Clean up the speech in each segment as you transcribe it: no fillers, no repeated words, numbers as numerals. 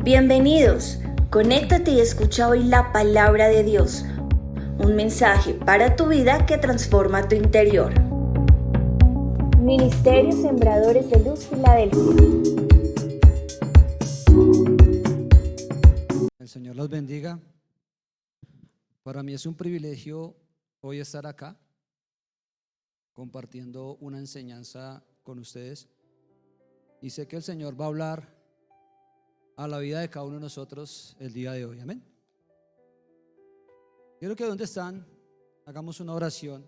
Bienvenidos, conéctate y escucha hoy la palabra de Dios, un mensaje para tu vida que transforma tu interior. Ministerio Sembradores de Luz Filadelfia. El Señor los bendiga. Para mí es un privilegio hoy estar acá compartiendo una enseñanza con ustedes, y sé que el Señor va a hablar a la vida de cada uno de nosotros el día de hoy. Amén. Quiero que donde están hagamos una oración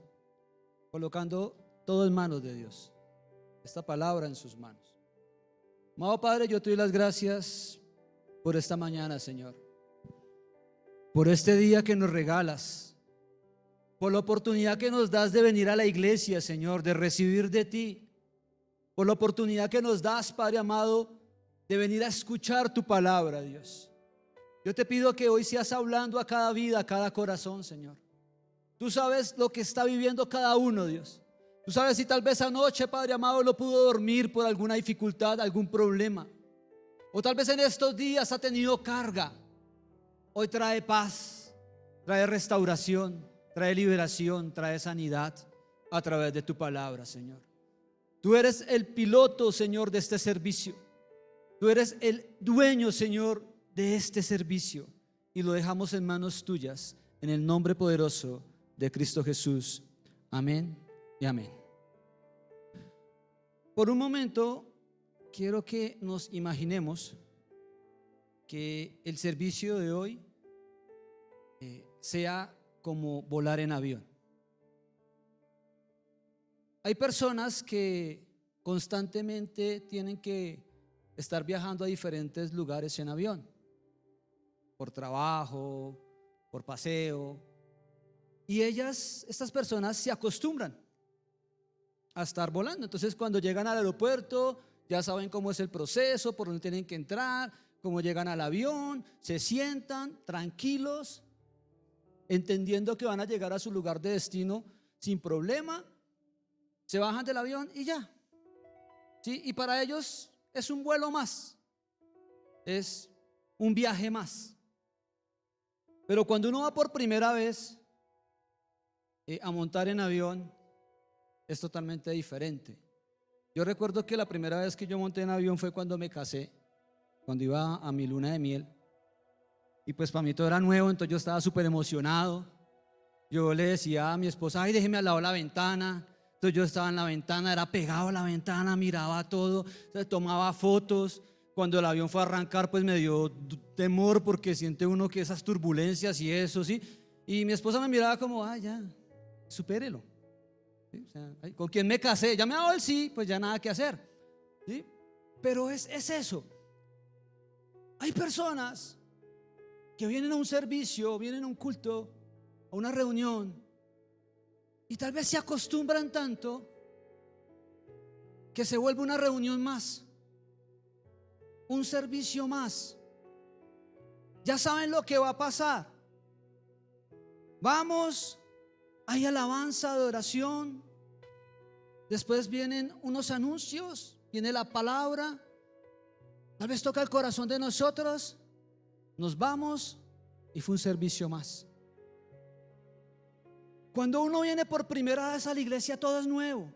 colocando todo en manos de Dios, esta palabra en sus manos. Amado Padre, yo te doy las gracias por esta mañana, Señor, por este día que nos regalas, por la oportunidad que nos das de venir a la iglesia, Señor, de recibir de ti, por la oportunidad que nos das, Padre amado, de venir a escuchar tu palabra, Dios. Yo te pido que hoy seas hablando a cada vida, a cada corazón, Señor. Tú sabes lo que está viviendo cada uno, Dios. Tú sabes si tal vez anoche, Padre amado, no pudo dormir por alguna dificultad, algún problema, o tal vez en estos días ha tenido carga. Hoy trae paz, trae restauración, trae liberación, trae sanidad a través de tu palabra, Señor. Tú eres el piloto, Señor, de este servicio. Tú eres el dueño, Señor, de este servicio, y lo dejamos en manos tuyas, en el nombre poderoso de Cristo Jesús. Amén y amén. Por un momento quiero que nos imaginemos que el servicio de hoy sea como volar en avión. Hay personas que constantemente tienen que estar viajando a diferentes lugares en avión, por trabajo, por paseo, y estas personas se acostumbran a estar volando. Entonces, cuando llegan al aeropuerto, ya saben cómo es el proceso, por dónde tienen que entrar, cómo llegan al avión, se sientan tranquilos, entendiendo que van a llegar a su lugar de destino sin problema, se bajan del avión y ya. ¿Sí? Y para ellos es un vuelo más, es un viaje más. Pero cuando uno va por primera vez a montar en avión, es totalmente diferente. Yo recuerdo que la primera vez que yo monté en avión fue cuando me casé, cuando iba a mi luna de miel. Y pues para mí todo era nuevo, entonces yo estaba súper emocionado. Yo le decía a mi esposa: ay, déjeme al lado de la ventana. Entonces yo estaba en la ventana, era pegado a la ventana, miraba todo, tomaba fotos. Cuando el avión fue a arrancar, pues me dio temor, porque siente uno que esas turbulencias y eso, ¿sí? Y mi esposa me miraba como: ah, ya, supérelo. ¿Sí? O sea, ¿con quién me casé? Ya me ha dado el sí, pues ya nada que hacer, ¿sí? Pero es eso. Hay personas que vienen a un servicio, vienen a un culto, a una reunión, y tal vez se acostumbran tanto que se vuelve una reunión más, un servicio más. Ya saben lo que va a pasar. Vamos, hay alabanza, adoración, después vienen unos anuncios, viene la palabra, tal vez toca el corazón de nosotros, nos vamos y fue un servicio más. Cuando uno viene por primera vez a la iglesia, todo es nuevo.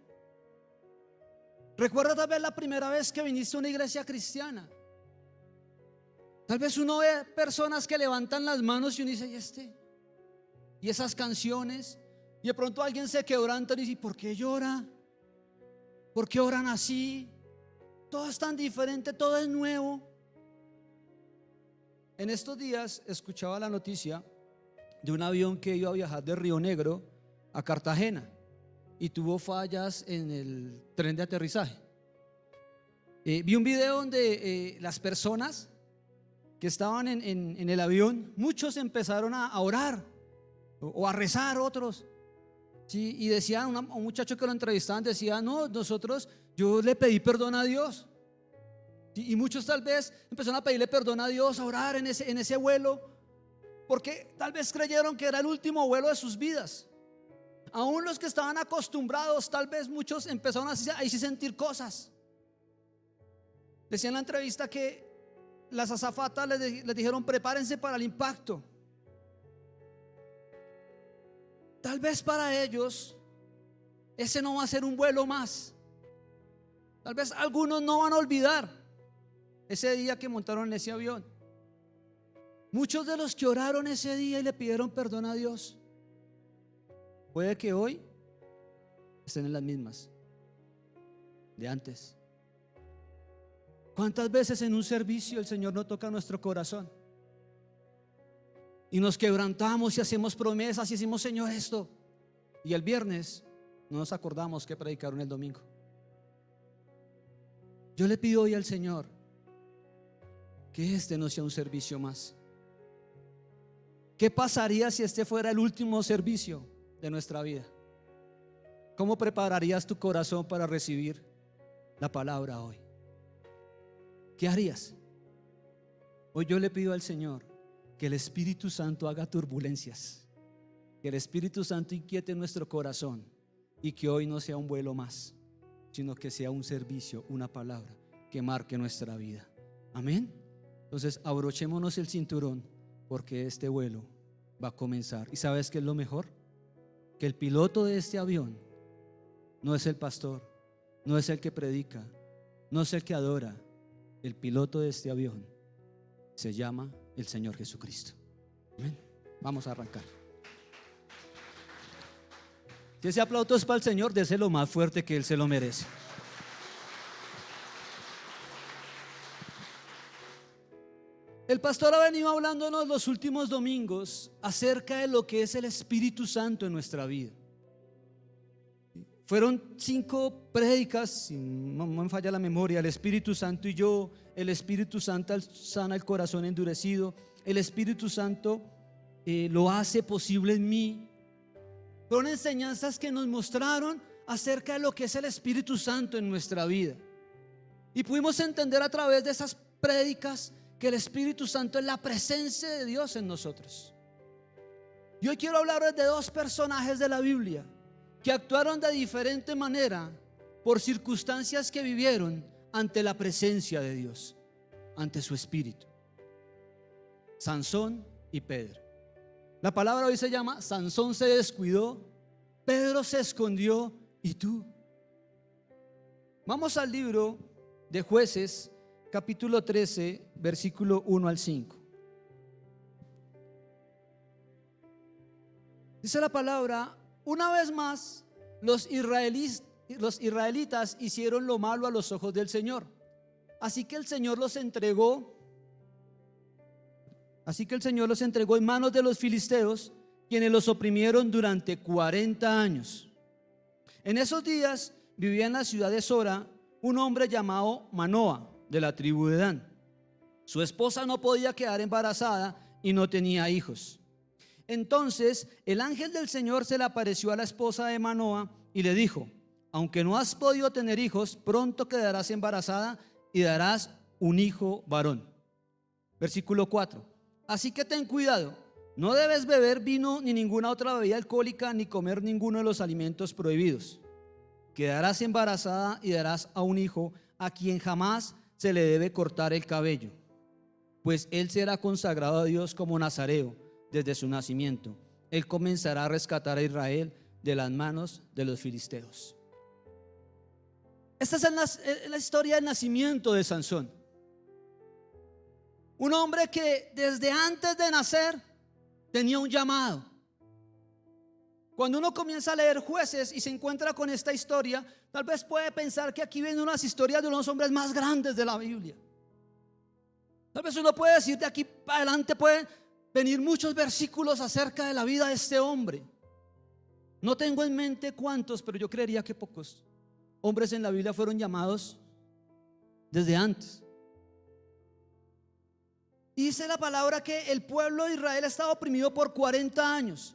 Recuerda tal vez la primera vez que viniste a una iglesia cristiana. Tal vez uno ve personas que levantan las manos y uno dice: y esas canciones, y de pronto alguien se quebranta y dice: ¿por qué llora? ¿Por qué oran así? Todo es tan diferente, todo es nuevo. En estos días escuchaba la noticia de un avión que iba a viajar de Río Negro a Cartagena y tuvo fallas en el tren de aterrizaje. Vi un video donde las personas que estaban en el avión, muchos empezaron a orar o a rezar, otros, ¿sí? Y decían, un muchacho que lo entrevistaban decía: no, yo le pedí perdón a Dios. Y muchos tal vez empezaron a pedirle perdón a Dios, a orar en ese vuelo, porque tal vez creyeron que era el último vuelo de sus vidas. Aún los que estaban acostumbrados, tal vez muchos empezaron a sentir cosas. Decía en la entrevista que las azafatas les dijeron: prepárense para el impacto. Tal vez para ellos ese no va a ser un vuelo más. Tal vez algunos no van a olvidar ese día que montaron en ese avión. Muchos de los que oraron ese día y le pidieron perdón a Dios, puede que hoy estén en las mismas de antes. ¿Cuántas veces en un servicio el Señor no toca nuestro corazón? Y nos quebrantamos y hacemos promesas y decimos: Señor, esto. Y el viernes no nos acordamos que predicaron el domingo. Yo le pido hoy al Señor que este no sea un servicio más. ¿Qué pasaría si este fuera el último servicio de nuestra vida? ¿Cómo prepararías tu corazón para recibir la palabra hoy? ¿Qué harías? Hoy yo le pido al Señor que el Espíritu Santo haga turbulencias, que el Espíritu Santo inquiete nuestro corazón y que hoy no sea un vuelo más, sino que sea un servicio, una palabra que marque nuestra vida. Amén. Entonces abrochémonos el cinturón, porque este vuelo va a comenzar. ¿Y sabes qué es lo mejor? Que el piloto de este avión no es el pastor, no es el que predica, no es el que adora. El piloto de este avión se llama el Señor Jesucristo. Amén. Vamos a arrancar. Si ese aplauso es para el Señor, déselo más fuerte, que Él se lo merece. El pastor ha venido hablándonos los últimos domingos acerca de lo que es el Espíritu Santo en nuestra vida. Fueron 5 prédicas, si no me falla la memoria: el Espíritu Santo y yo, el Espíritu Santo sana el corazón endurecido, el Espíritu Santo lo hace posible en mí. Fueron enseñanzas que nos mostraron acerca de lo que es el Espíritu Santo en nuestra vida. Y pudimos entender a través de esas prédicas que el Espíritu Santo es la presencia de Dios en nosotros. Y hoy quiero hablarles de 2 personajes de la Biblia que actuaron de diferente manera por circunstancias que vivieron ante la presencia de Dios, ante su Espíritu: Sansón y Pedro. La palabra hoy se llama: Sansón se descuidó, Pedro se escondió, ¿y tú? Vamos al libro de Jueces, capítulo 13, versículo 1 al 5. Dice la palabra: una vez más los israelitas hicieron lo malo a los ojos del Señor. Así que el Señor los entregó en manos de los filisteos, quienes los oprimieron durante 40 años. En esos días vivía en la ciudad de Sora un hombre llamado Manoa, de la tribu de Dan. Su esposa no podía quedar embarazada y no tenía hijos. Entonces el ángel del Señor se le apareció a la esposa de Manoa y le dijo: aunque no has podido tener hijos, pronto quedarás embarazada y darás un hijo varón. Versículo 4. Así que ten cuidado, no debes beber vino ni ninguna otra bebida alcohólica, ni comer ninguno de los alimentos prohibidos. Quedarás embarazada y darás a un hijo a quien jamás se le debe cortar el cabello, pues él será consagrado a Dios como nazareo desde su nacimiento. Él comenzará a rescatar a Israel de las manos de los filisteos. Esta es la historia del nacimiento de Sansón. Un hombre que desde antes de nacer tenía un llamado. Cuando uno comienza a leer Jueces y se encuentra con esta historia, tal vez puede pensar que aquí vienen unas historias de unos hombres más grandes de la Biblia. Tal vez uno puede decir: de aquí para adelante pueden venir muchos versículos acerca de la vida de este hombre. No tengo en mente cuántos, pero yo creería que pocos hombres en la Biblia fueron llamados desde antes. Y dice la palabra que el pueblo de Israel estaba oprimido por 40 años.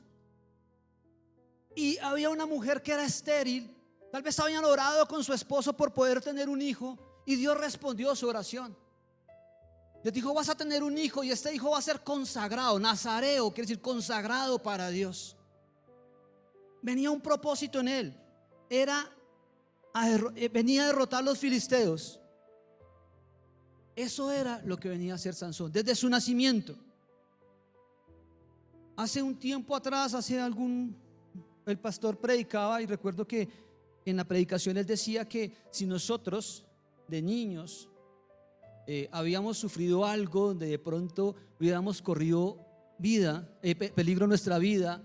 Y había una mujer que era estéril. Tal vez habían orado con su esposo por poder tener un hijo, y Dios respondió su oración. Les dijo: vas a tener un hijo, y este hijo va a ser consagrado. Nazareo quiere decir consagrado para Dios. Venía un propósito en él. Venía a derrotar a los filisteos. Eso era lo que venía a hacer Sansón desde su nacimiento. Hace un tiempo atrás, el pastor predicaba, y recuerdo que en la predicación él decía que si nosotros de niños habíamos sufrido algo donde de pronto hubiéramos corrido peligro en nuestra vida,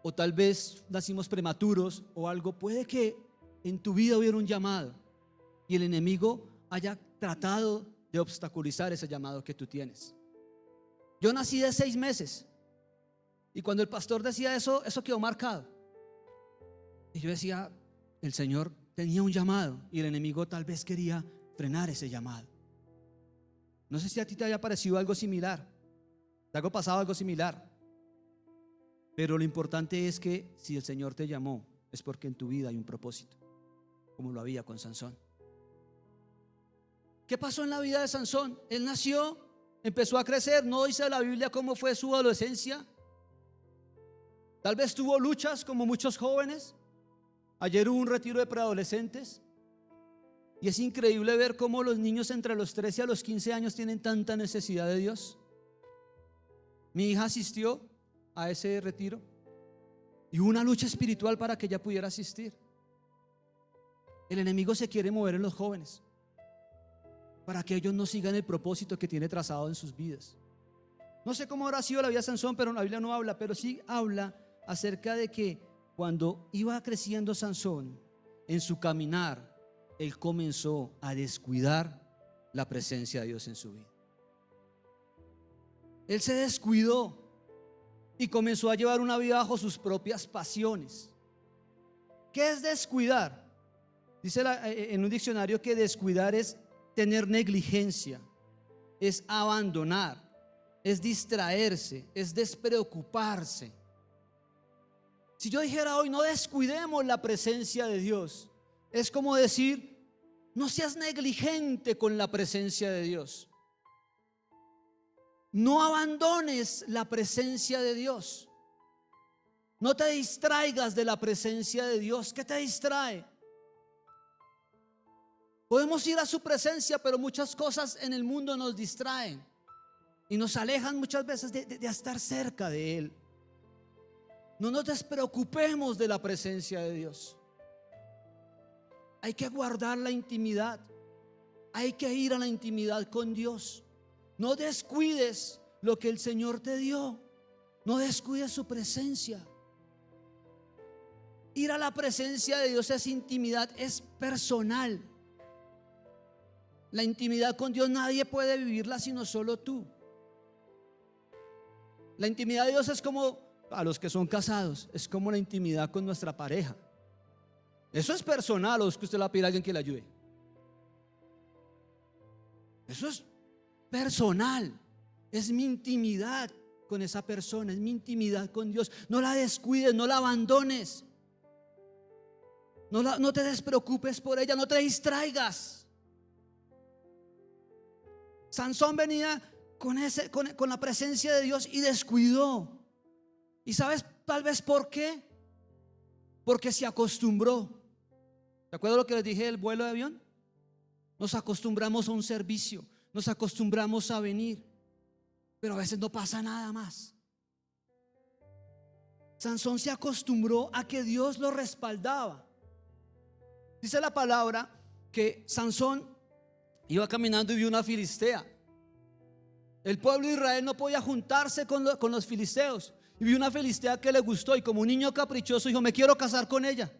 o tal vez nacimos prematuros o algo, puede que en tu vida hubiera un llamado y el enemigo haya tratado de obstaculizar ese llamado que tú tienes. Yo nací de 6 meses y cuando el pastor decía eso quedó marcado. Y yo decía, el Señor tenía un llamado y el enemigo tal vez quería frenar ese llamado. No sé si a ti te haya parecido algo similar, te ha pasado algo similar, pero lo importante es que si el Señor te llamó es porque en tu vida hay un propósito, como lo había con Sansón. ¿Qué pasó en la vida de Sansón? Él nació, empezó a crecer, no dice la Biblia cómo fue su adolescencia. Tal vez tuvo luchas como muchos jóvenes. Ayer hubo un retiro de preadolescentes y es increíble ver cómo los niños entre los 13 a los 15 años tienen tanta necesidad de Dios. Mi hija asistió a ese retiro y hubo una lucha espiritual para que ella pudiera asistir. El enemigo se quiere mover en los jóvenes para que ellos no sigan el propósito que tiene trazado en sus vidas. No sé cómo habrá sido la vida de Sansón, pero la Biblia no habla, pero sí habla acerca de que cuando iba creciendo Sansón en su caminar, él comenzó a descuidar la presencia de Dios en su vida. Él se descuidó y comenzó a llevar una vida bajo sus propias pasiones. ¿Qué es descuidar? Dice en un diccionario que descuidar es tener negligencia, es abandonar, es distraerse, es despreocuparse. Si yo dijera hoy, no descuidemos la presencia de Dios, es como decir, no seas negligente con la presencia de Dios. No abandones la presencia de Dios. No te distraigas de la presencia de Dios. ¿Qué te distrae? Podemos ir a su presencia, pero muchas cosas en el mundo nos distraen y nos alejan muchas veces de estar cerca de Él. No nos despreocupemos de la presencia de Dios. Hay que guardar la intimidad. Hay que ir a la intimidad con Dios. No descuides lo que el Señor te dio. No descuides su presencia. Ir a la presencia de Dios es intimidad, es personal. La intimidad con Dios nadie puede vivirla sino solo tú. La intimidad de Dios es como, a los que son casados, es como la intimidad con nuestra pareja. Eso es personal, o es que usted le va a pedir a alguien que le ayude. Eso es personal, es mi intimidad con esa persona, es mi intimidad con Dios. No la descuides, no la abandones, no te despreocupes por ella, no te distraigas. Sansón venía con la presencia de Dios y descuidó. ¿Y sabes tal vez por qué? Porque se acostumbró. ¿Te acuerdas lo que les dije del vuelo de avión? Nos acostumbramos a un servicio, nos acostumbramos a venir, pero a veces no pasa nada más. Sansón se acostumbró a que Dios lo respaldaba. Dice la palabra que Sansón iba caminando y vio una filistea. El pueblo de Israel no podía juntarse con los filisteos, y vio una filistea que le gustó, y como un niño caprichoso dijo, me quiero casar con ella.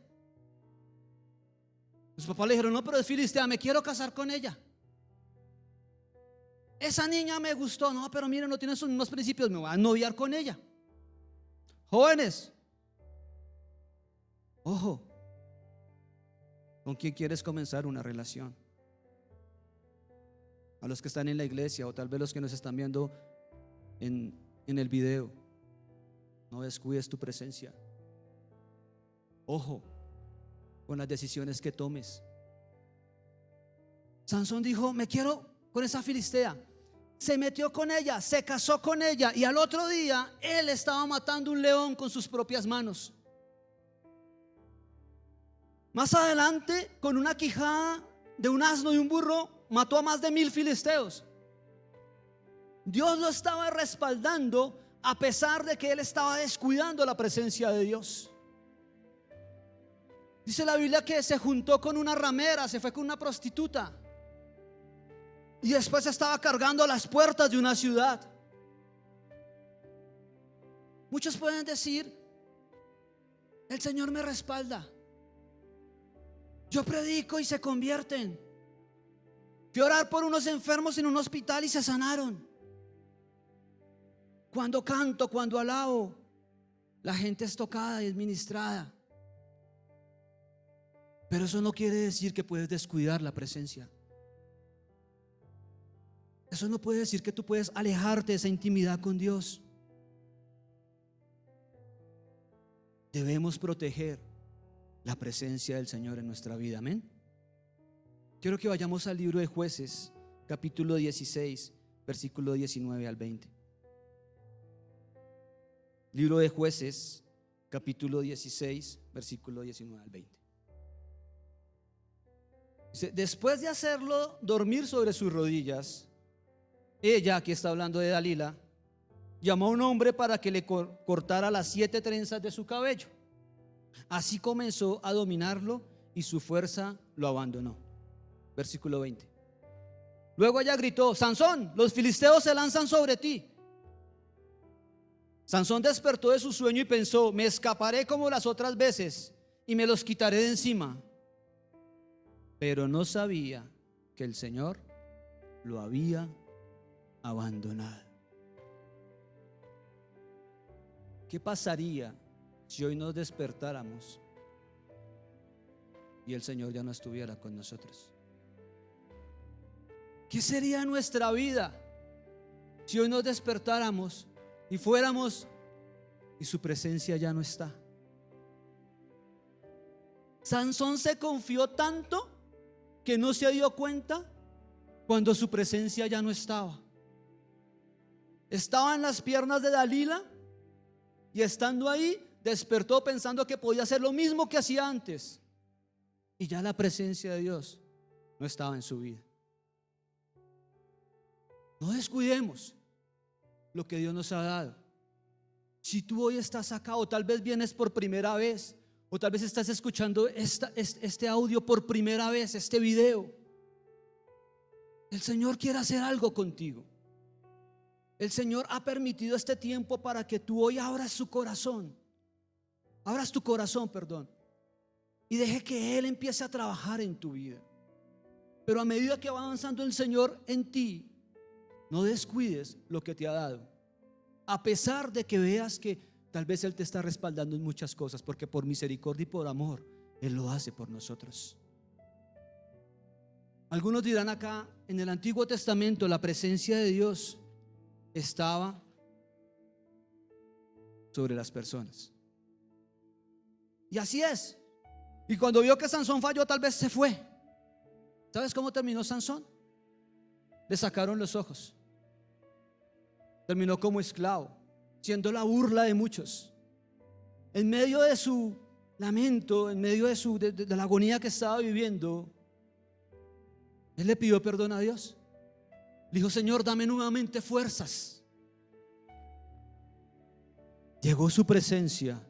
Sus papás le dijeron, no, pero es filistea, me quiero casar con ella. Esa niña me gustó, no, pero mire, no tiene sus mismos principios, me voy a noviar con ella. Jóvenes, ojo, ¿con quién quieres comenzar una relación? A los que están en la iglesia, o tal vez los que nos están viendo en el video, no descuides tu presencia. Ojo con las decisiones que tomes. Sansón dijo, me quiero con esa filistea. Se metió con ella, se casó con ella, y al otro día él estaba matando un león con sus propias manos. Más adelante, con una quijada de un asno y un burro, mató a más de 1000 filisteos. Dios lo estaba respaldando a pesar de que él estaba descuidando la presencia de Dios. Dice la Biblia que se juntó con una ramera, se fue con una prostituta, y después estaba cargando las puertas de una ciudad. Muchos pueden decir: el Señor me respalda, yo predico y se convierten. Fui a orar por unos enfermos en un hospital y se sanaron. Cuando canto, cuando alabo, la gente es tocada y es ministrada. Pero eso no quiere decir que puedes descuidar la presencia. Eso no puede decir que tú puedes alejarte de esa intimidad con Dios. Debemos proteger la presencia del Señor en nuestra vida. Amén. Quiero que vayamos al libro de Jueces, capítulo 16, versículo 19 al 20. Libro de Jueces, capítulo 16, versículo 19 al 20. Dice: después de hacerlo dormir sobre sus rodillas, ella, aquí está hablando de Dalila, llamó a un hombre para que le cortara las 7 trenzas de su cabello. Así comenzó a dominarlo y su fuerza lo abandonó. Versículo 20. Luego ella gritó: Sansón, los filisteos se lanzan sobre ti. Sansón despertó de su sueño y pensó: me escaparé como las otras veces y me los quitaré de encima. Pero no sabía que el Señor lo había abandonado. ¿Qué pasaría si hoy nos despertáramos y el Señor ya no estuviera con nosotros? ¿Qué sería nuestra vida si hoy nos despertáramos y fuéramos y su presencia ya no está? Sansón se confió tanto que no se dio cuenta cuando su presencia ya no estaba. Estaba en las piernas de Dalila y estando ahí despertó pensando que podía hacer lo mismo que hacía antes, y ya la presencia de Dios no estaba en su vida. No descuidemos lo que Dios nos ha dado. Si tú hoy estás acá, o tal vez vienes por primera vez, o tal vez estás escuchando este audio por primera vez, este video, el Señor quiere hacer algo contigo. El Señor ha permitido este tiempo para que tú hoy abras tu corazón, y deje que Él empiece a trabajar en tu vida. Pero a medida que va avanzando el Señor en ti, no descuides lo que te ha dado, a pesar de que veas que tal vez Él te está respaldando en muchas cosas, porque por misericordia y por amor Él lo hace por nosotros. Algunos dirán acá: en el Antiguo Testamento la presencia de Dios estaba sobre las personas. Y así es. Y cuando vio que Sansón falló, tal vez se fue. ¿Sabes cómo terminó Sansón? Le sacaron los ojos. Terminó como esclavo, siendo la burla de muchos. En medio de su lamento, en medio de la agonía que estaba viviendo, él le pidió perdón a Dios. Le dijo: Señor, dame nuevamente fuerzas. Llegó su presencia.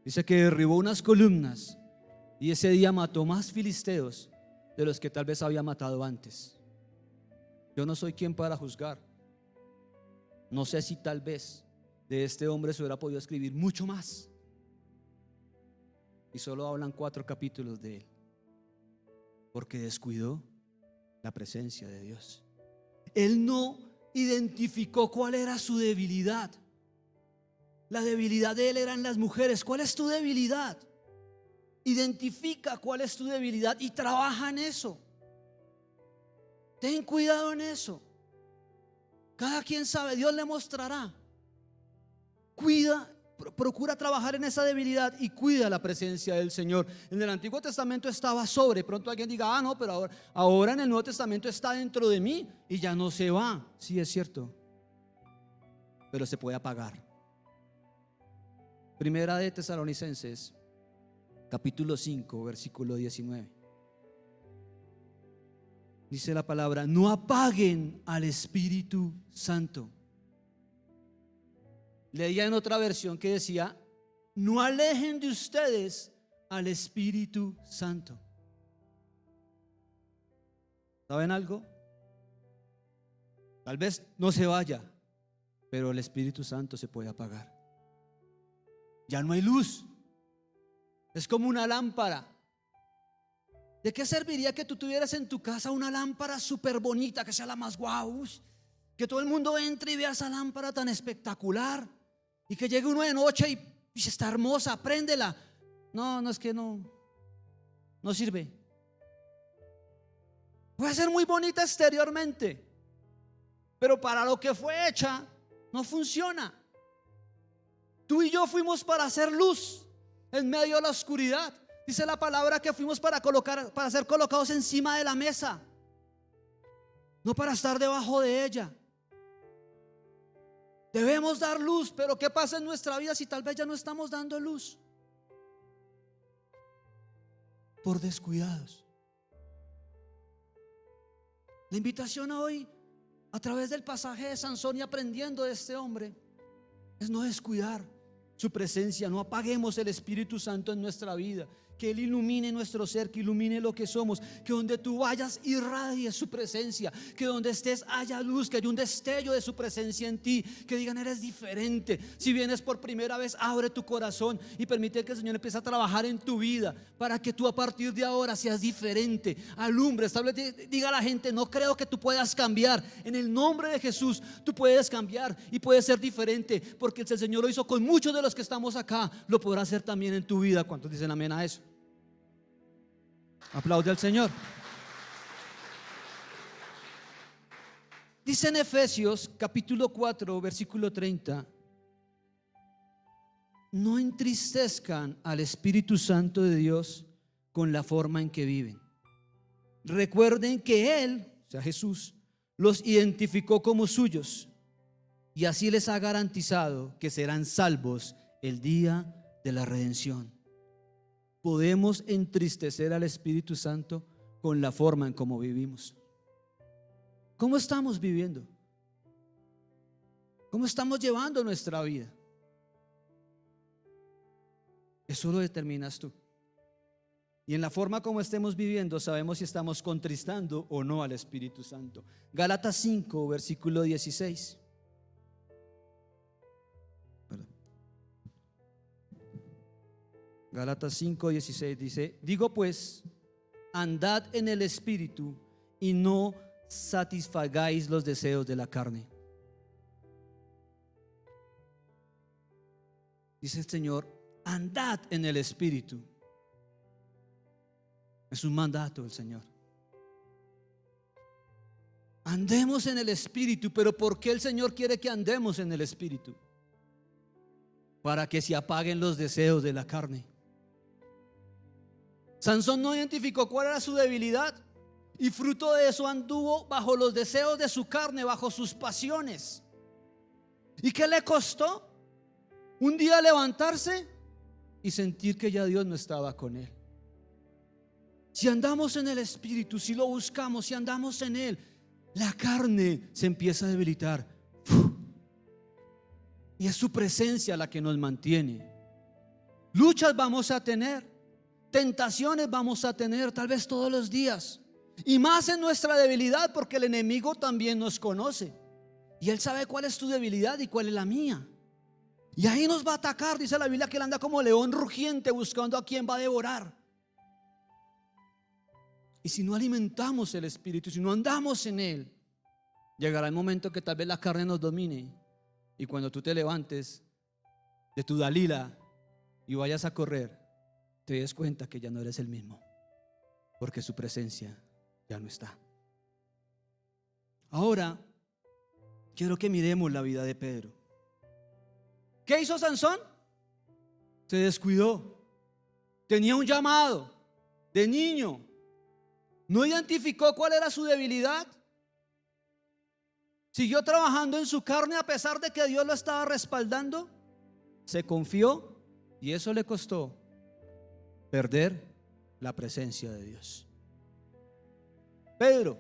Dice que derribó unas columnas y ese día mató más filisteos de los que tal vez había matado antes. Yo no soy quien para juzgar. No sé si tal vez de este hombre se hubiera podido escribir mucho más, y solo hablan 4 capítulos de él, porque descuidó la presencia de Dios. Él no identificó cuál era su debilidad. La debilidad de él eran las mujeres. ¿Cuál es tu debilidad? Identifica cuál es tu debilidad y trabaja en eso. Ten cuidado en eso. Cada quien sabe, Dios le mostrará. Cuida, procura trabajar en esa debilidad y cuida la presencia del Señor. En el Antiguo Testamento estaba sobre. Pronto alguien diga: no, pero ahora en el Nuevo Testamento está dentro de mí y ya no se va. Sí, es cierto, pero se puede apagar. Primera de Tesalonicenses, capítulo 5, versículo 19. dice la palabra, no apaguen al Espíritu Santo. Leía en otra versión que decía, no alejen de ustedes al Espíritu Santo. ¿Saben algo? Tal vez no se vaya, pero el Espíritu Santo se puede apagar. Ya no hay luz. Es como una lámpara. ¿De qué serviría que tú tuvieras en tu casa una lámpara súper bonita, que sea la más guau? Que todo el mundo entre y vea esa lámpara tan espectacular, y que llegue uno de noche y está hermosa, préndela. No es que no sirve. Puede ser muy bonita exteriormente, pero para lo que fue hecha no funciona. Tú y yo fuimos para hacer luz en medio de la oscuridad. Dice la palabra que fuimos para ser colocados encima de la mesa, no para estar debajo de ella. Debemos dar luz, pero ¿qué pasa en nuestra vida si tal vez ya no estamos dando luz? Por descuidados. La invitación hoy, a través del pasaje de Sansón y aprendiendo de este hombre, es no descuidar su presencia. No apaguemos el Espíritu Santo en nuestra vida. Que Él ilumine nuestro ser, que ilumine lo que somos. Que donde tú vayas irradie su presencia. Que donde estés haya luz, que haya un destello de su presencia en ti. Que digan, eres diferente. Si vienes por primera vez, abre tu corazón y permite que el Señor empiece a trabajar en tu vida, para que tú a partir de ahora seas diferente. Alumbre, diga a la gente, no creo que tú puedas cambiar. En el nombre de Jesús tú puedes cambiar y puedes ser diferente, porque el Señor lo hizo con muchos de los que estamos acá. Lo podrá hacer también en tu vida. ¿Cuántos dicen amén a eso? Aplaude al Señor. Dice en Efesios capítulo 4 versículo 30, no entristezcan al Espíritu Santo de Dios con la forma en que viven. Recuerden que Él, o sea Jesús, los identificó como suyos y así les ha garantizado que serán salvos el día de la redención. Podemos entristecer al Espíritu Santo con la forma en cómo vivimos. ¿Cómo estamos viviendo? ¿Cómo estamos llevando nuestra vida? Eso lo determinas tú. Y en la forma como estemos viviendo sabemos si estamos contristando o no al Espíritu Santo. Gálatas 5 versículo 16. Gálatas 5:16 dice, digo pues, andad en el Espíritu y no satisfagáis los deseos de la carne. Dice el Señor, andad en el Espíritu. Es un mandato del Señor. Andemos en el Espíritu. Pero ¿por qué el Señor quiere que andemos en el Espíritu? Para que se apaguen los deseos de la carne. Sansón no identificó cuál era su debilidad y fruto de eso anduvo bajo los deseos de su carne, bajo sus pasiones. ¿Y qué le costó? Un día levantarse y sentir que ya Dios no estaba con él. Si andamos en el Espíritu, si lo buscamos, si andamos en él, la carne se empieza a debilitar. Y es su presencia la que nos mantiene. Luchas vamos a tener. Tentaciones vamos a tener tal vez todos los días, y más en nuestra debilidad, porque el enemigo también nos conoce y él sabe cuál es tu debilidad y cuál es la mía, y ahí nos va a atacar. Dice la Biblia que él anda como león rugiente buscando a quien va a devorar. Y si no alimentamos el Espíritu, si no andamos en él, llegará el momento que tal vez la carne nos domine, y cuando tú te levantes de tu Dalila y vayas a correr, te des cuenta que ya no eres el mismo, porque su presencia ya no está. Ahora quiero que miremos la vida de Pedro. ¿Qué hizo Sansón? Se descuidó. Tenía un llamado de niño. No identificó cuál era su debilidad. Siguió trabajando en su carne a pesar de que Dios lo estaba respaldando. Se confió y eso le costó perder la presencia de Dios. Pedro,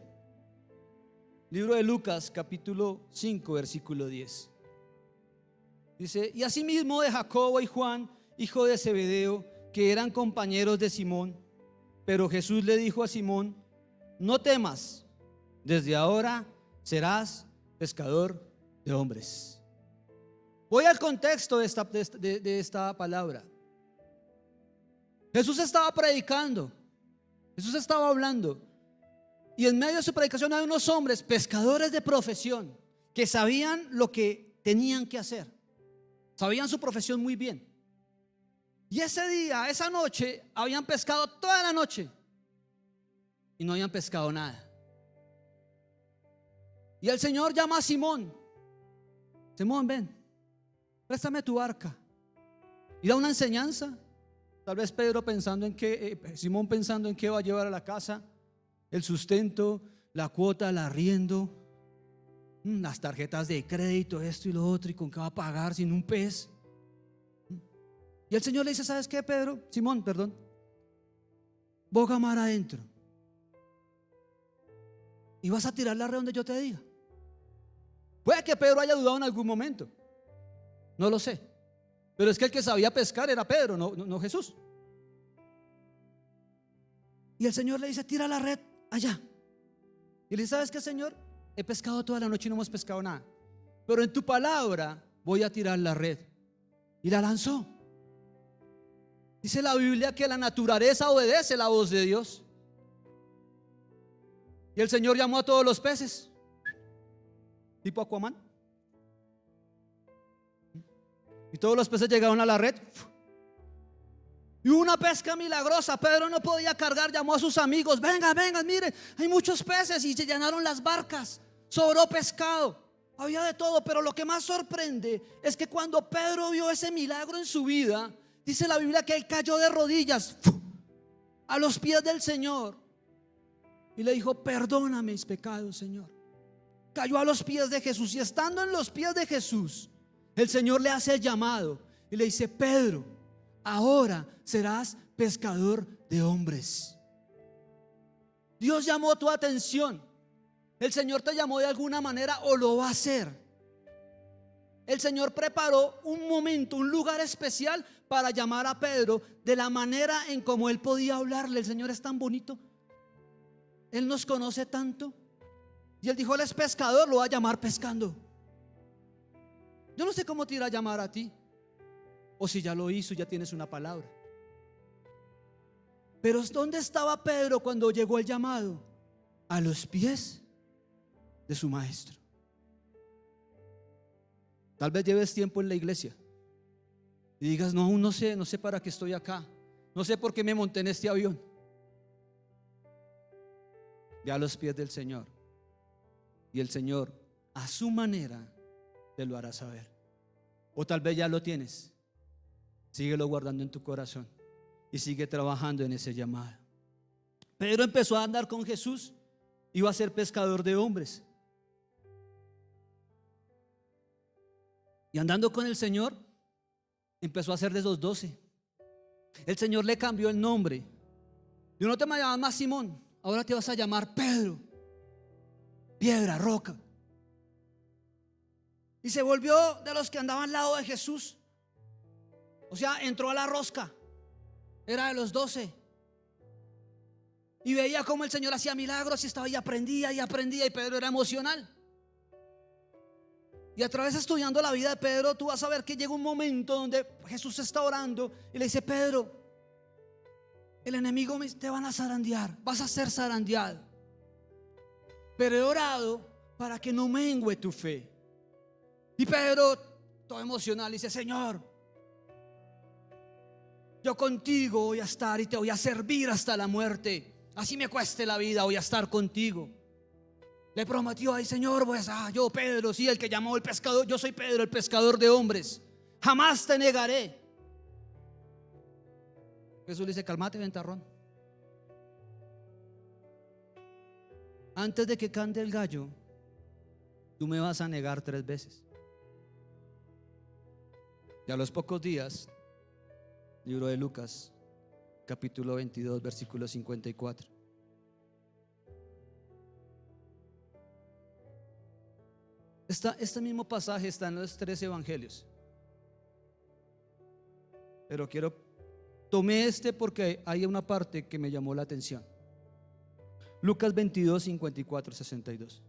Libro de Lucas, capítulo 5, versículo 10. Dice: y asimismo de Jacobo y Juan, hijo de Zebedeo, que eran compañeros de Simón. Pero Jesús le dijo a Simón: no temas, desde ahora serás pescador de hombres. Voy al contexto de esta palabra. Jesús estaba predicando, Jesús estaba hablando, y en medio de su predicación hay unos hombres, pescadores de profesión, que sabían lo que tenían que hacer, sabían su profesión muy bien. Y ese día, esa noche, habían pescado toda la noche y no habían pescado nada. Y el Señor llama a Simón: Simón, ven, préstame tu barca. Y da una enseñanza. Tal vez Pedro pensando en que, Simón pensando en qué va a llevar a la casa, el sustento, la cuota, el arriendo, las tarjetas de crédito, esto y lo otro, y con qué va a pagar sin un pez. Y el Señor le dice: ¿sabes qué, Pedro? Simón, perdón, boga mar adentro y vas a tirar la red donde yo te diga. Puede que Pedro haya dudado en algún momento, no lo sé, pero es que el que sabía pescar era Pedro, no Jesús. Y el Señor le dice: tira la red allá. Y le dice: ¿sabes qué, Señor? He pescado toda la noche y no hemos pescado nada, pero en tu palabra voy a tirar la red. Y la lanzó. Dice la Biblia que la naturaleza obedece la voz de Dios. Y el Señor llamó a todos los peces, tipo Aquaman, y todos los peces llegaron a la red. Y una pesca milagrosa. Pedro no podía cargar, llamó a sus amigos: vengan, miren, hay muchos peces. Y se llenaron las barcas, sobró pescado, había de todo. Pero lo que más sorprende es que cuando Pedro vio ese milagro en su vida, dice la Biblia que él cayó de rodillas a los pies del Señor y le dijo: perdóname mis pecados, Señor. Cayó a los pies de Jesús, y estando en los pies de Jesús, el Señor le hace el llamado y le dice: Pedro, ahora serás pescador de hombres. Dios llamó tu atención. El Señor te llamó de alguna manera, o lo va a hacer. El Señor preparó un momento, un lugar especial para llamar a Pedro de la manera en como él podía hablarle. El Señor es tan bonito, Él nos conoce tanto, y Él dijo: Él es pescador, lo va a llamar pescando. Yo no sé cómo te irá a llamar a ti, o si ya lo hizo, ya tienes una palabra. Pero ¿dónde estaba Pedro cuando llegó el llamado? A los pies de su maestro. Tal vez lleves tiempo en la iglesia y digas: no, aún no sé para qué estoy acá, no sé por qué me monté en este avión. Ve a los pies del Señor, y el Señor a su manera te lo hará saber. O tal vez ya lo tienes. Síguelo guardando en tu corazón y sigue trabajando en ese llamado. Pedro empezó a andar con Jesús, iba a ser pescador de hombres. Y andando con el Señor, empezó a ser de esos 12. El Señor le cambió el nombre. Y no te llamas más Simón, ahora te vas a llamar Pedro, piedra, roca. Y se volvió de los que andaban al lado de Jesús. O sea, entró a la rosca. Era de los 12. Y veía cómo el Señor hacía milagros, y estaba y aprendía, y Pedro era emocional. Y a través de estudiando la vida de Pedro, tú vas a ver que llega un momento donde Jesús está orando y le dice: Pedro, el enemigo te van a zarandear, vas a ser zarandeado, pero he orado para que no mengue tu fe. Y Pedro, todo emocional, dice: Señor, yo contigo voy a estar y te voy a servir hasta la muerte. Así me cueste la vida, voy a estar contigo. Le prometió al Señor: pues yo, Pedro, sí, el que llamó el pescador, yo soy Pedro, el pescador de hombres, jamás te negaré. Jesús le dice: cálmate, ventarrón. Antes de que cante el gallo, tú me vas a negar 3 veces. Y a los pocos días, libro de Lucas, capítulo 22, versículo 54. Este mismo pasaje está en los 3 evangelios. Pero tomé porque hay una parte que me llamó la atención. Lucas 22, 54, 62.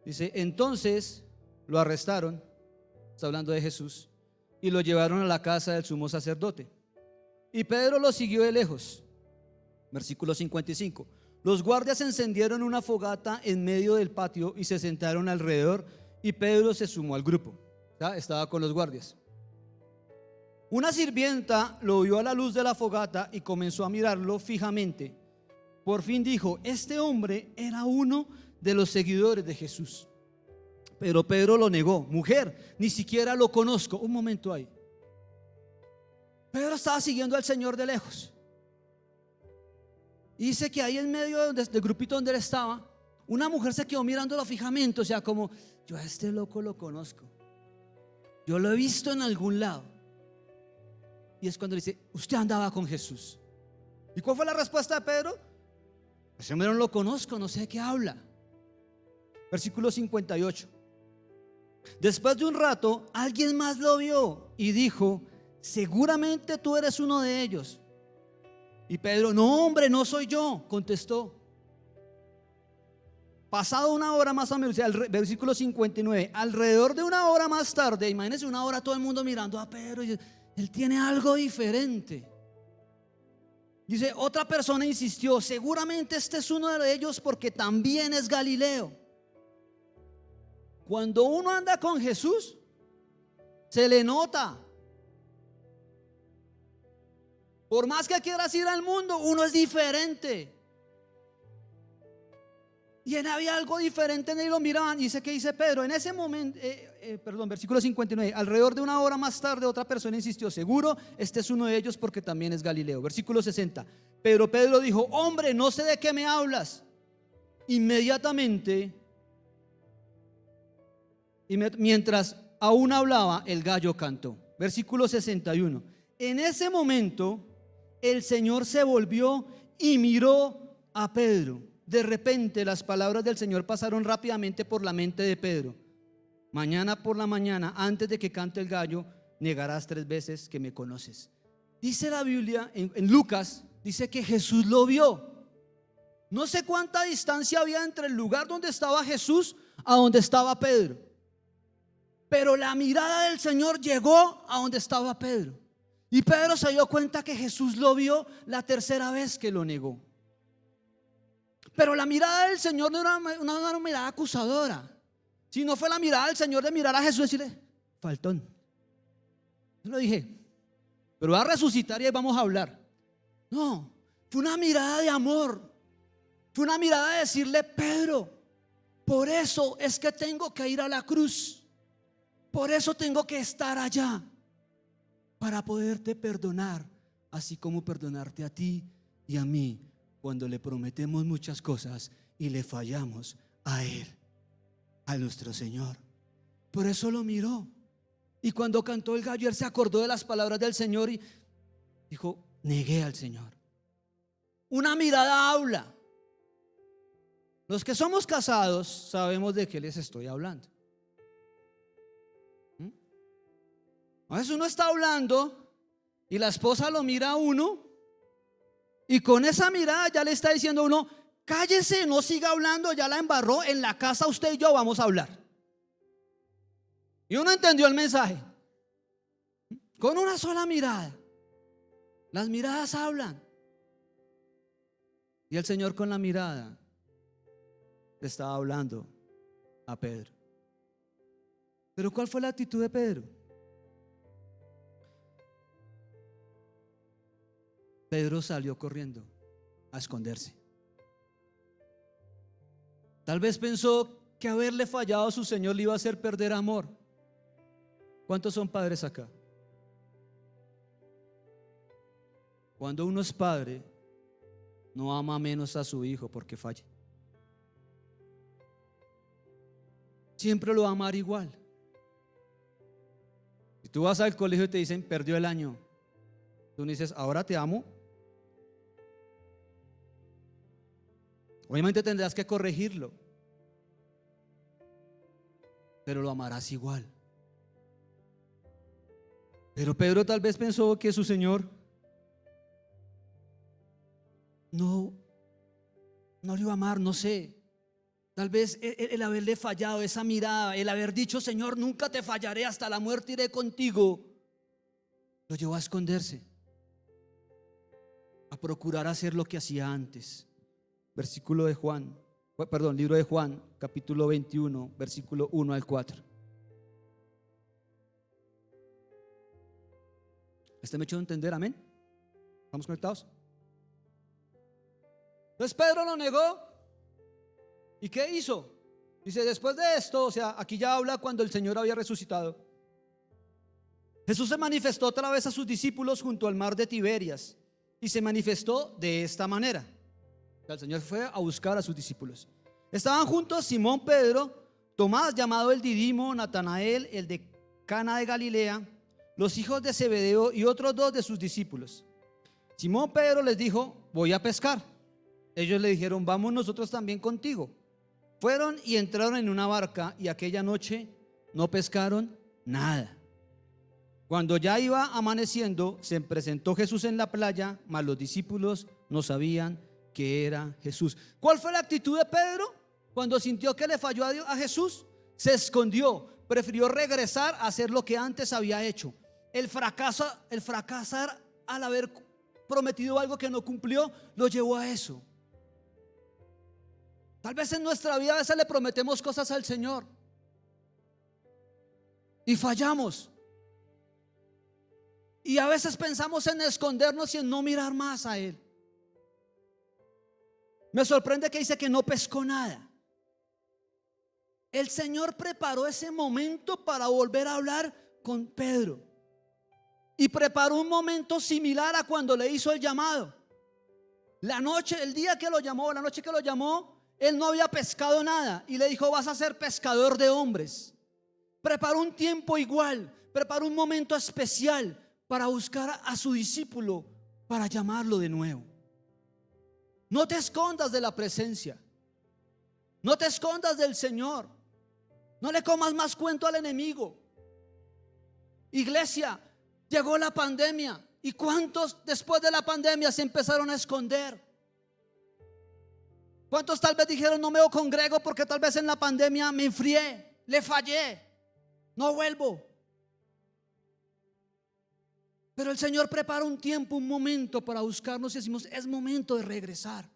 Dice, entonces lo arrestaron, está hablando de Jesús, y lo llevaron a la casa del sumo sacerdote. Y Pedro lo siguió de lejos. Versículo 55. Los guardias encendieron una fogata en medio del patio y se sentaron alrededor, y Pedro se sumó al grupo. Estaba con los guardias. Una sirvienta lo vio a la luz de la fogata y comenzó a mirarlo fijamente. Por fin dijo, este hombre era uno de los seguidores de Jesús. Pero Pedro lo negó. Mujer, ni siquiera lo conozco. Un momento ahí. Pedro estaba siguiendo al Señor de lejos. Y dice que ahí en medio del grupito donde él estaba, una mujer se quedó mirándolo fijamente. O sea, como, yo a este loco lo conozco, yo lo he visto en algún lado. Y es cuando le dice, usted andaba con Jesús. ¿Y cuál fue la respuesta de Pedro? Ese hombre no lo conozco, no sé de qué habla. Versículo 58. Después de un rato, alguien más lo vio y dijo, seguramente tú eres uno de ellos. Y Pedro, no hombre, no soy yo, contestó. Pasado una hora más o menos, versículo 59, alrededor de una hora más tarde, imagínense una hora todo el mundo mirando a Pedro y él tiene algo diferente. Dice, otra persona insistió, seguramente este es uno de ellos porque también es Galileo. Cuando uno anda con Jesús, se le nota. Por más que quieras ir al mundo, uno es diferente. Y él había algo diferente en él y lo miraban. Dice que dice Pedro, en ese momento, versículo 59, alrededor de una hora más tarde otra persona insistió, seguro este es uno de ellos porque también es Galileo. Versículo 60, pero Pedro dijo, hombre, no sé de qué me hablas. Inmediatamente, mientras aún hablaba, el gallo cantó. Versículo 61, en ese momento el Señor se volvió y miró a Pedro. De repente las palabras del Señor pasaron rápidamente por la mente de Pedro. Mañana por la mañana, antes de que cante el gallo, negarás 3 veces que me conoces. Dice la Biblia en Lucas, dice que Jesús lo vio. No sé cuánta distancia había entre el lugar donde estaba Jesús a donde estaba Pedro, pero la mirada del Señor llegó a donde estaba Pedro. Y Pedro se dio cuenta que Jesús lo vio la tercera vez que lo negó. Pero la mirada del Señor no era una mirada acusadora, sino fue la mirada del Señor de mirar a Jesús y decirle, faltón. Yo lo dije, pero va a resucitar y ahí vamos a hablar. No, fue una mirada de amor. Fue una mirada de decirle, Pedro, por eso es que tengo que ir a la cruz. Por eso tengo que estar allá, para poderte perdonar, así como perdonarte a ti y a mí, cuando le prometemos muchas cosas y le fallamos a Él, a nuestro Señor. Por eso lo miró. Y cuando cantó el gallo, él se acordó de las palabras del Señor y dijo, negué al Señor. Una mirada habla. Los que somos casados sabemos de qué les estoy hablando. A veces uno está hablando y la esposa lo mira a uno y con esa mirada ya le está diciendo a uno, cállese, no siga hablando, ya la embarró, en la casa usted y yo vamos a hablar. Y uno entendió el mensaje. Con una sola mirada. Las miradas hablan. Y el Señor con la mirada le estaba hablando a Pedro. Pero ¿cuál fue la actitud de Pedro? Pedro salió corriendo a esconderse. Tal vez pensó que haberle fallado a su Señor le iba a hacer perder amor. ¿Cuántos son padres acá? Cuando uno es padre, no ama menos a su hijo porque falle. Siempre lo va a amar igual. Si tú vas al colegio y te dicen perdió el año, tú dices ahora te amo. Obviamente tendrás que corregirlo. pero lo amarás igual. Pero Pedro tal vez pensó que su Señor no lo iba a amar, no sé. Tal vez el haberle fallado, esa mirada, el haber dicho: Señor, nunca te fallaré, hasta la muerte iré contigo, lo llevó a esconderse, a procurar hacer lo que hacía antes. Libro de Juan, capítulo 21, versículo 1 al 4. ¿Me echó a entender? Amén. ¿Estamos conectados? Entonces Pedro lo negó. ¿Y qué hizo? Dice: después de esto, o sea, aquí ya habla cuando el Señor había resucitado. Jesús se manifestó otra vez a sus discípulos junto al mar de Tiberias, y se manifestó de esta manera. O sea, el Señor fue a buscar a sus discípulos. Estaban juntos Simón Pedro, Tomás llamado el Didimo, Natanael el de Cana de Galilea, los hijos de Zebedeo y otros 2 de sus discípulos. Simón Pedro les dijo: voy a pescar. Ellos le dijeron: vamos nosotros también contigo. Fueron y entraron en una barca, y aquella noche no pescaron nada. Cuando ya iba amaneciendo, se presentó Jesús en la playa, mas los discípulos no sabían que era Jesús. ¿Cuál fue la actitud de Pedro cuando sintió que le falló a Jesús? Se escondió, prefirió regresar a hacer lo que antes había hecho. El fracasar al haber prometido algo que no cumplió, lo llevó a eso. Tal vez en nuestra vida a veces le prometemos cosas al Señor y fallamos. Y a veces pensamos en escondernos y en no mirar más a Él. Me sorprende que dice que no pescó nada. El Señor preparó ese momento para volver a hablar con Pedro, y preparó un momento similar a cuando le hizo el llamado. El día que lo llamó, la noche que lo llamó, él no había pescado nada y le dijo: vas a ser pescador de hombres. Preparó un tiempo igual, preparó un momento especial para buscar a su discípulo, para llamarlo de nuevo. No te escondas de la presencia, no te escondas del Señor, no le comas más cuento al enemigo. Iglesia, llegó la pandemia, ¿y cuántos después de la pandemia se empezaron a esconder? ¿Cuántos tal vez dijeron: no me congrego porque tal vez en la pandemia me enfrié, le fallé, no vuelvo? Pero el Señor prepara un tiempo, un momento para buscarnos y decimos: es momento de regresar.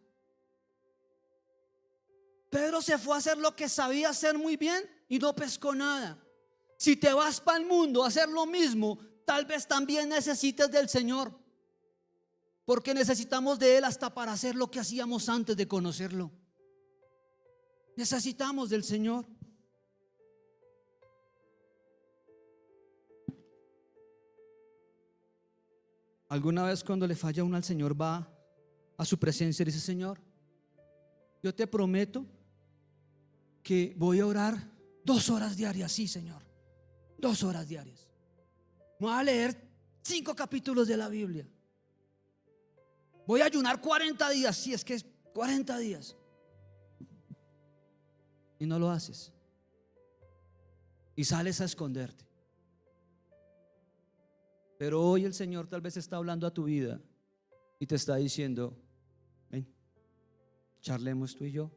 Pedro se fue a hacer lo que sabía hacer muy bien y no pescó nada. Si te vas para el mundo a hacer lo mismo, tal vez también necesites del Señor, porque necesitamos de Él hasta para hacer lo que hacíamos antes de conocerlo. Necesitamos del Señor. ¿Alguna vez cuando le falla uno al Señor va a su presencia y dice: Señor, yo te prometo que voy a orar 2 horas diarias? Sí, Señor, 2 horas diarias. Voy a leer 5 capítulos de la Biblia. Voy a ayunar 40 días. Sí, es que es 40 días. Y no lo haces. Y sales a esconderte. Pero hoy el Señor tal vez está hablando a tu vida y te está diciendo: ven, charlemos tú y yo.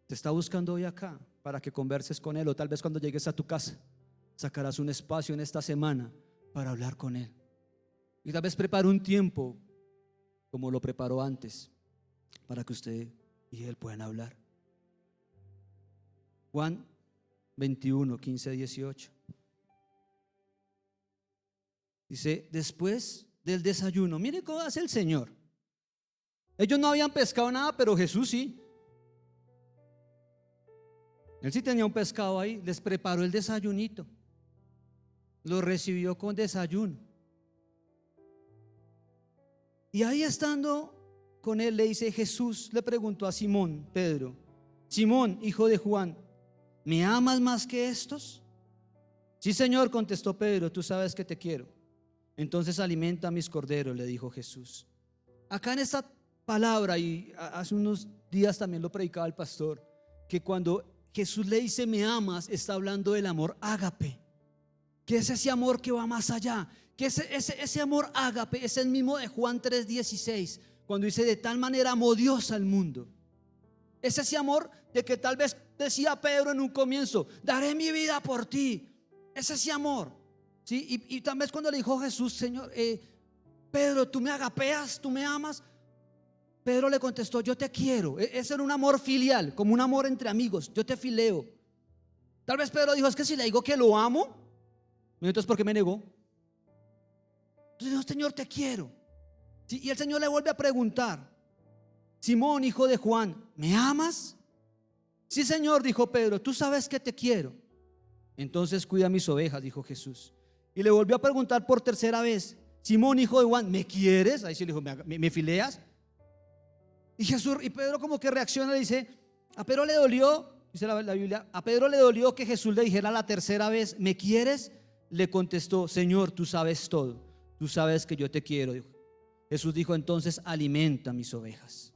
Te está buscando hoy acá para que converses con Él. O tal vez cuando llegues a tu casa sacarás un espacio en esta semana para hablar con Él. Y tal vez prepara un tiempo como lo preparó antes, para que usted y Él puedan hablar. Juan 21, 15, 18. Dice: después del desayuno, mire cómo hace el Señor. Ellos no habían pescado nada, pero Jesús sí. Él sí tenía un pescado ahí. Les preparó el desayunito, lo recibió con desayuno. Y ahí estando con él, le dice: Jesús le preguntó a Simón Pedro: Simón, hijo de Juan, ¿me amas más que estos? Sí, Señor, contestó Pedro, tú sabes que te quiero. Entonces alimenta a mis corderos, le dijo Jesús. Acá en esta palabra, y hace unos días también lo predicaba el pastor, que cuando Jesús le dice me amas, está hablando del amor ágape, que es ese amor que va más allá, que ese amor ágape es el mismo de Juan 3:16, cuando dice de tal manera amó Dios al mundo. Es ese amor de que tal vez decía Pedro en un comienzo, daré mi vida por ti. Es ese amor, ¿sí? Y tal vez cuando le dijo Jesús, Señor, Pedro, ¿tú me agapeas? ¿Tú me amas? Pedro le contestó, yo te quiero. Ese era un amor filial, como un amor entre amigos. Yo te fileo. Tal vez Pedro dijo, es que si le digo que lo amo, entonces ¿por qué me negó? Entonces dijo, Señor, te quiero. ¿Sí? Y el Señor le vuelve a preguntar, Simón, hijo de Juan, ¿me amas? Sí, Señor, dijo Pedro, tú sabes que te quiero. Entonces cuida mis ovejas, dijo Jesús. Y le volvió a preguntar por tercera vez, Simón, hijo de Juan, ¿me quieres? Ahí sí le dijo, ¿me fileas? Y Pedro como que reacciona y dice, a Pedro le dolió, dice la Biblia, a Pedro le dolió que Jesús le dijera la tercera vez, ¿me quieres? Le contestó, Señor, tú sabes todo, tú sabes que yo te quiero. Jesús dijo, entonces alimenta mis ovejas.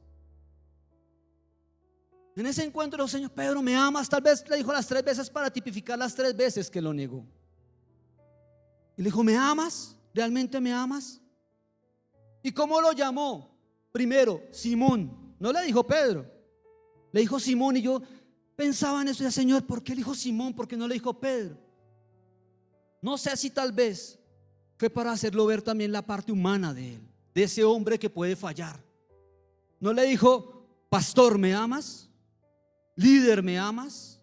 En ese encuentro, Señor, Pedro, ¿me amas? Tal vez le dijo las 3 veces para tipificar las 3 veces que lo negó. Y le dijo, ¿me amas? ¿Realmente me amas? ¿Y cómo lo llamó? Primero, Simón. No le dijo Pedro, le dijo Simón. Y yo pensaba en eso, y decía, Señor, ¿por qué le dijo Simón? ¿Por qué no le dijo Pedro? No sé si tal vez fue para hacerlo ver también la parte humana de él, de ese hombre que puede fallar. No le dijo, pastor, ¿me amas? Líder, ¿me amas?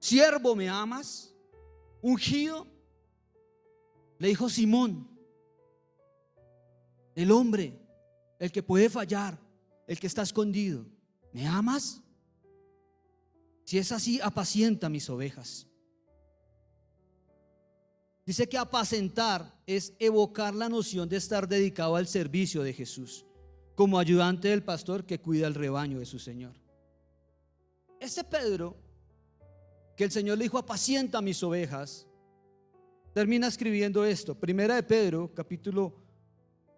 Siervo, ¿me amas? Ungido. Le dijo Simón, el hombre, el que puede fallar, el que está escondido. ¿Me amas? Si es así, apacienta mis ovejas. Dice que apacentar es evocar la noción de estar dedicado al servicio de Jesús, como ayudante del pastor que cuida el rebaño de su Señor. Ese Pedro, que el Señor le dijo, apacienta mis ovejas, termina escribiendo esto, Primera de Pedro, capítulo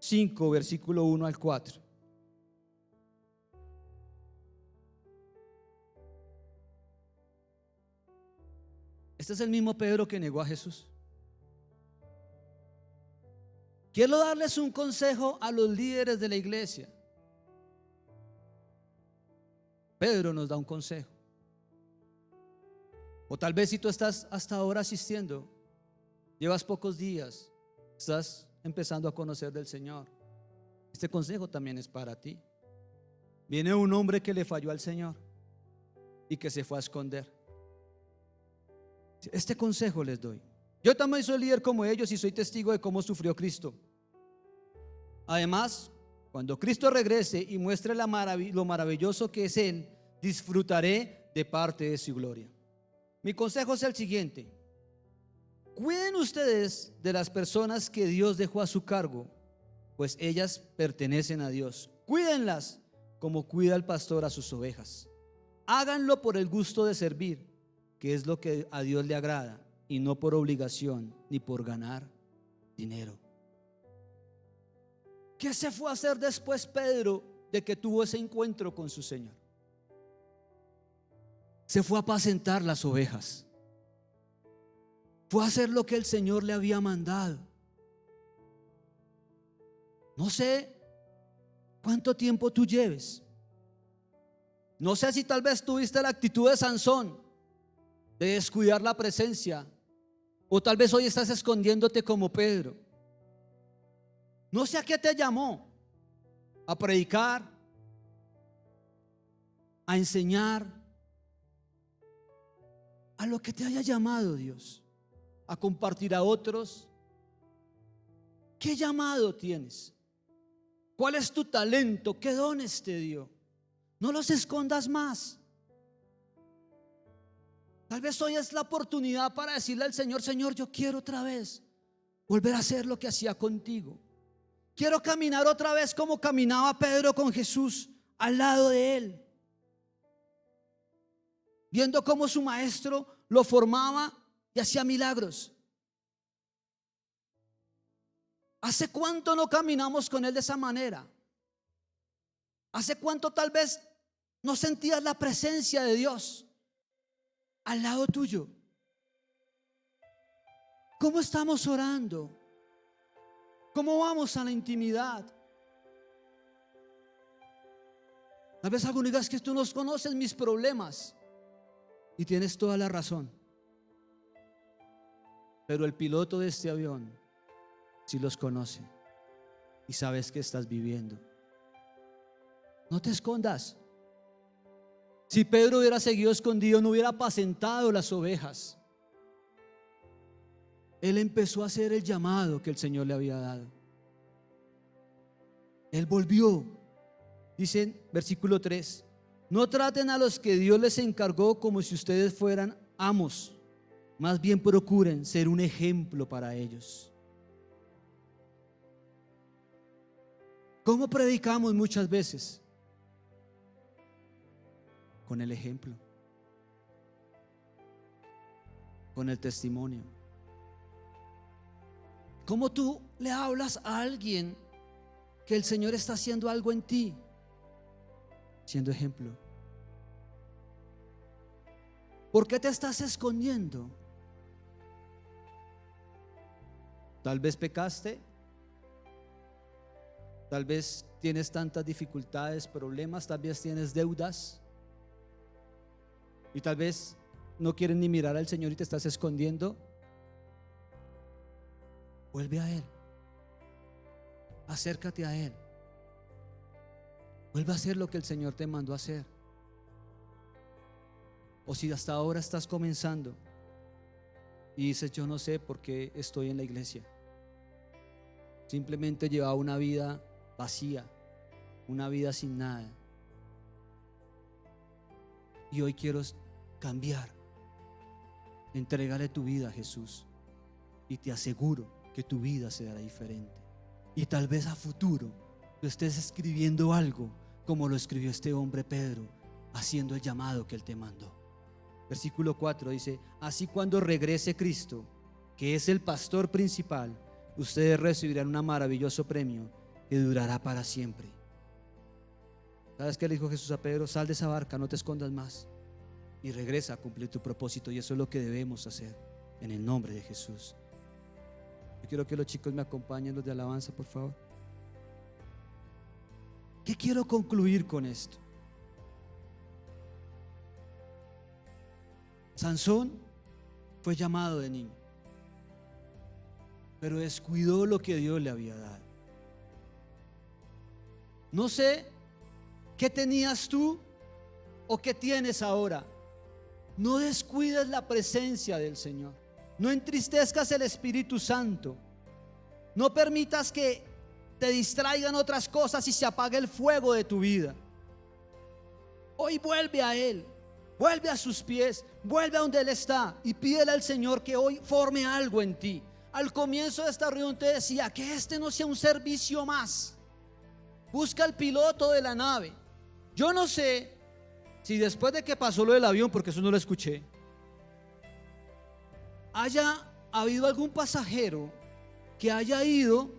5, versículo 1 al 4. Este es el mismo Pedro que negó a Jesús. Quiero darles un consejo a los líderes de la iglesia. Pedro nos da un consejo. O tal vez si tú estás hasta ahora asistiendo, llevas pocos días, estás empezando a conocer del Señor, este consejo también es para ti. Viene un hombre que le falló al Señor y que se fue a esconder. Este consejo les doy. Yo también soy líder como ellos y soy testigo de cómo sufrió Cristo. Además, cuando Cristo regrese y muestre lo maravilloso que es Él, disfrutaré de parte de su gloria. Mi consejo es el siguiente: cuiden ustedes de las personas que Dios dejó a su cargo, pues ellas pertenecen a Dios. Cuídenlas como cuida el pastor a sus ovejas. Háganlo por el gusto de servir, que es lo que a Dios le agrada, y no por obligación ni por ganar dinero. ¿Qué se fue a hacer después Pedro de que tuvo ese encuentro con su Señor? Se fue a apacentar las ovejas. Fue a hacer lo que el Señor le había mandado. No sé cuánto tiempo tú lleves. No sé si tal vez tuviste la actitud de Sansón, de descuidar la presencia, o tal vez hoy estás escondiéndote como Pedro. No sé a qué te llamó: a predicar, a enseñar, a lo que te haya llamado Dios, a compartir a otros. ¿Qué llamado tienes? ¿Cuál es tu talento? ¿Qué dones te dio? No los escondas más. Tal vez hoy es la oportunidad para decirle al Señor: Señor, yo quiero otra vez volver a hacer lo que hacía contigo. Quiero caminar otra vez como caminaba Pedro con Jesús al lado de él, viendo cómo su maestro lo formaba y hacía milagros. ¿Hace cuánto no caminamos con él de esa manera? ¿Hace cuánto tal vez no sentías la presencia de Dios? al lado tuyo. ¿Cómo estamos orando? ¿Cómo vamos a la intimidad? Tal vez alguno digas que tú no conoces mis problemas, y tienes toda la razón. Pero el piloto de este avión sí los conoce y sabes que estás viviendo. No te escondas. Si Pedro hubiera seguido escondido, no hubiera apacentado las ovejas. Él empezó a hacer el llamado que el Señor le había dado. Él volvió. Dice en versículo 3: no traten a los que Dios les encargó como si ustedes fueran amos. Más bien procuren ser un ejemplo para ellos. ¿Cómo predicamos muchas veces? Con el ejemplo, con el testimonio. ¿Cómo tú le hablas a alguien que el Señor está haciendo algo en ti? Siendo ejemplo. ¿Por qué te estás escondiendo? Tal vez pecaste, tal vez tienes tantas dificultades, problemas, tal vez tienes deudas, y tal vez no quieres ni mirar al Señor y te estás escondiendo. Vuelve a Él, acércate a Él, vuelve a hacer lo que el Señor te mandó a hacer. O si hasta ahora estás comenzando y dices: yo no sé por qué estoy en la iglesia. Simplemente llevaba una vida vacía, una vida sin nada, y hoy quiero cambiar. Entrégale tu vida a Jesús y te aseguro que tu vida será diferente. Y tal vez a futuro tú estés escribiendo algo como lo escribió este hombre Pedro, haciendo el llamado que él te mandó. Versículo 4 dice: así cuando regrese Cristo, que es el pastor principal, ustedes recibirán un maravilloso premio que durará para siempre. ¿Sabes qué le dijo Jesús a Pedro? Sal de esa barca, no te escondas más y regresa a cumplir tu propósito. Y eso es lo que debemos hacer en el nombre de Jesús. Yo quiero que los chicos me acompañen, los de alabanza, por favor. ¿Qué quiero concluir con esto? Sansón fue llamado de niño, pero descuidó lo que Dios le había dado. No sé qué tenías tú o qué tienes ahora. No descuides la presencia del Señor. No entristezcas el Espíritu Santo. No permitas que te distraigan otras cosas y se apague el fuego de tu vida. Hoy vuelve a Él, vuelve a sus pies, vuelve a donde Él está y pídele al Señor que hoy forme algo en ti. Al comienzo de esta reunión te decía que este no sea un servicio más. Busca el piloto de la nave. Yo no sé si después de que pasó lo del avión, porque eso no lo escuché, haya habido algún pasajero que haya ido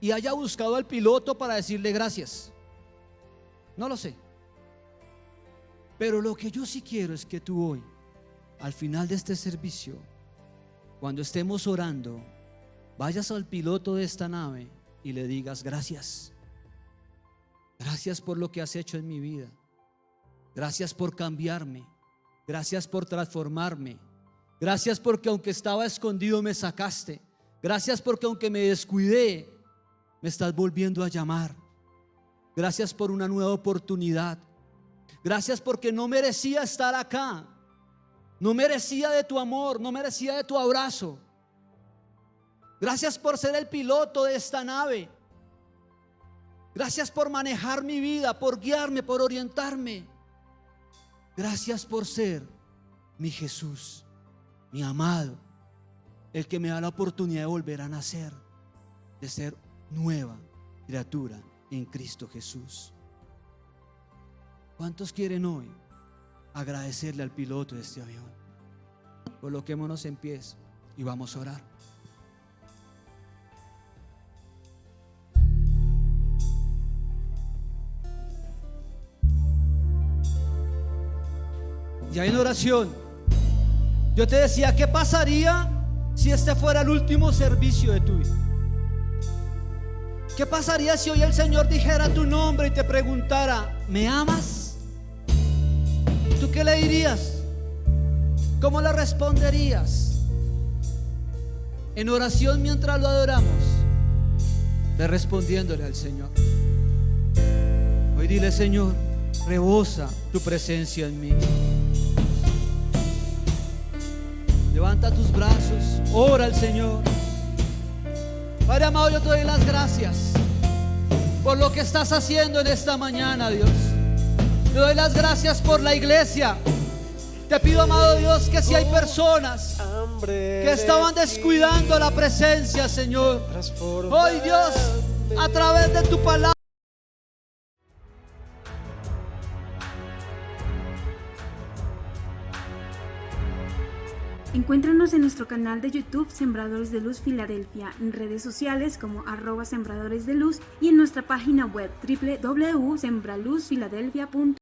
y haya buscado al piloto para decirle gracias. No lo sé. Pero lo que yo sí quiero es que tú hoy, al final de este servicio, cuando estemos orando, vayas al piloto de esta nave y le digas: gracias. Gracias por lo que has hecho en mi vida. Gracias por cambiarme. Gracias por transformarme. Gracias porque aunque estaba escondido me sacaste. Gracias porque aunque me descuidé, me estás volviendo a llamar. Gracias por una nueva oportunidad. Gracias porque no merecía estar acá. No merecía de tu amor, no merecía de tu abrazo. Gracias por ser el piloto de esta nave. Gracias por manejar mi vida, por guiarme, por orientarme. Gracias por ser mi Jesús, mi amado, el que me da la oportunidad de volver a nacer, de ser nueva criatura en Cristo Jesús. ¿Cuántos quieren hoy agradecerle al piloto de este avión? Coloquémonos en pies y vamos a orar. Ya en oración Yo te decía, ¿qué pasaría si este fuera el último servicio de tu vida? ¿Qué pasaría si hoy el Señor dijera tu nombre y te preguntara, ¿me amas? ¿Tú qué le dirías? ¿Cómo le responderías? En oración mientras lo adoramos, ve respondiéndole al Señor. Hoy dile, Señor, rebosa tu presencia en mí. Levanta tus brazos, ora al Señor. Padre amado, yo te doy las gracias por lo que estás haciendo en esta mañana, Dios. Te doy las gracias por la iglesia. Te pido, amado Dios, que si hay personas que estaban descuidando la presencia, Señor, hoy, Dios, a través de tu palabra, encuéntranos en nuestro canal de YouTube Sembradores de Luz Filadelfia, en redes sociales como @Sembradores de Luz y en nuestra página web www.sembraluzfiladelfia.com.